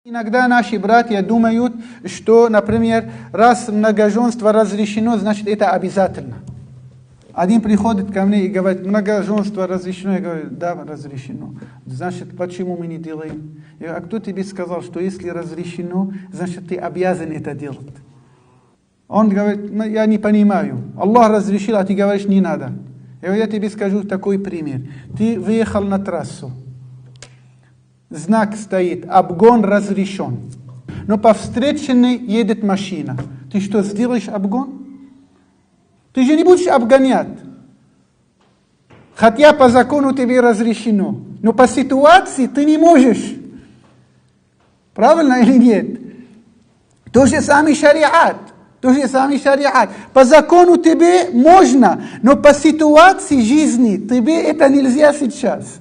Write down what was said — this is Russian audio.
Иногда наши братья думают, что, например, раз многоженство разрешено, значит это обязательно. Один приходит ко мне и говорит, многоженство разрешено. Я говорю, да, разрешено. Значит, почему мы не делаем? Я говорю, а кто тебе сказал, что если разрешено, значит ты обязан это делать? Он говорит, я не понимаю. Аллах разрешил, а ты говоришь, не надо. Я говорю, я тебе скажу такой пример. Ты выехал на трассу. Знак стоит, обгон разрешен. Но по встречной едет машина. Ты что, сделаешь обгон? Ты же не будешь обгонять. Хотя по закону тебе разрешено. Но по ситуации ты не можешь. Правильно или нет? То же самое шариат. По закону тебе можно, но по ситуации жизни тебе это нельзя сейчас.